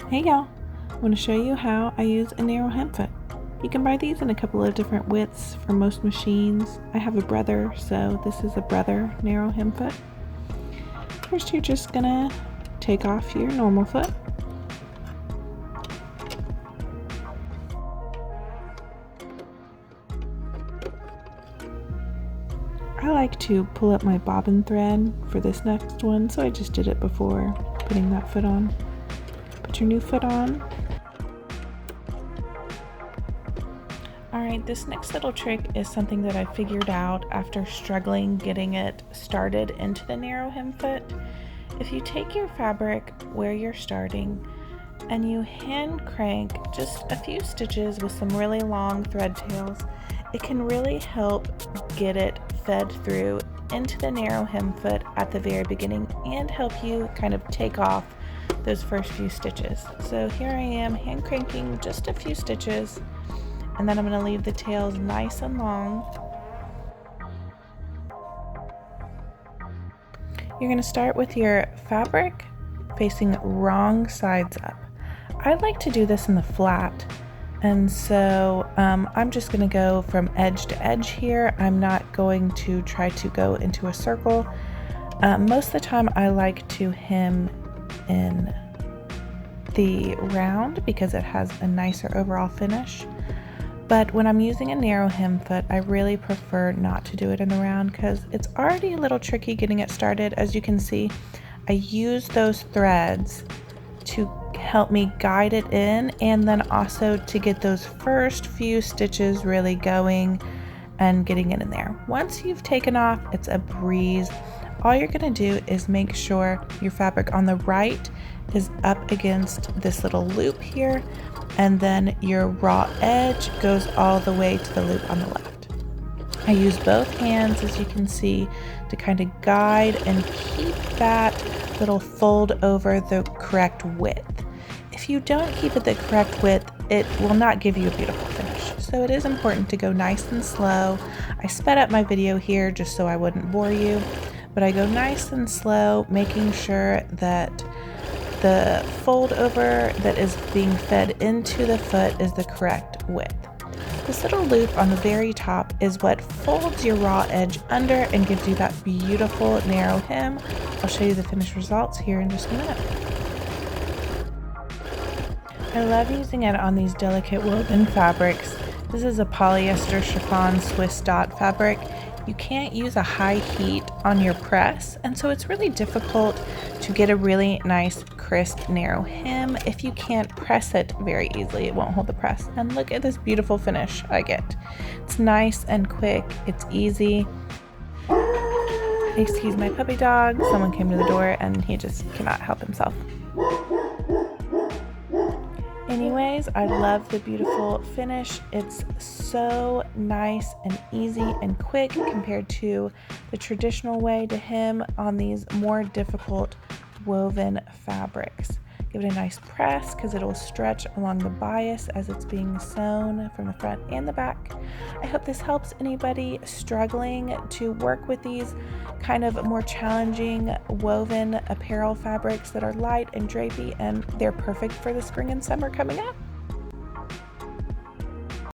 Hey y'all, I want to show you how I use a narrow hem foot. You can buy these in a couple of different widths for most machines. I have a brother, so this is a brother narrow hem foot. First you're just gonna take off your normal foot. I like to pull up my bobbin thread for this next one, so I just did it before putting that foot on. Put your new foot on. Alright, this next little trick is something that I figured out after struggling getting it started into the narrow hem foot. If you take your fabric where you're starting and you hand crank just a few stitches with some really long thread tails, it can really help get it fed through into the narrow hem foot at the very beginning and help you kind of take off those first few stitches. So here I am hand cranking just a few stitches, and then I'm going to leave the tails nice and long. You're going to start with your fabric facing wrong sides up. I like to do this in the flat, and so I'm just going to go from edge to edge here. I'm not going to try to go into a circle. Most of the time I like to hem in the round because it has a nicer overall finish. But when I'm using a narrow hem foot, I really prefer not to do it in the round because it's already a little tricky getting it started. As you can see, I use those threads to help me guide it in, and then also to get those first few stitches really going and getting it in there. Once you've taken off, it's a breeze. All you're gonna do is make sure your fabric on the right is up against this little loop here, and then your raw edge goes all the way to the loop on the left. I use both hands, as you can see, to kind of guide and keep that little fold over the correct width. If you don't keep it the correct width, it will not give you a beautiful finish. So it is important to go nice and slow. I sped up my video here just so I wouldn't bore you, but I go nice and slow, making sure that the fold over that is being fed into the foot is the correct width. This little loop on the very top is what folds your raw edge under and gives you that beautiful narrow hem. I'll show you the finished results here in just a minute. I love using it on these delicate woven fabrics. This is a polyester chiffon Swiss dot fabric. You can't use a high heat on your press, and so it's really difficult to get a really nice, crisp, narrow hem. If you can't press it very easily, it won't hold the press. And look at this beautiful finish I get. It's nice and quick, it's easy. Excuse my puppy dog, someone came to the door and he just cannot help himself. Anyways, I love the beautiful finish. It's so nice and easy and quick compared to the traditional way to hem on these more difficult woven fabrics. Give it a nice press because it will stretch along the bias as it's being sewn from the front and the back. I hope this helps anybody struggling to work with these kind of more challenging woven apparel fabrics that are light and drapey, and they're perfect for the spring and summer coming up.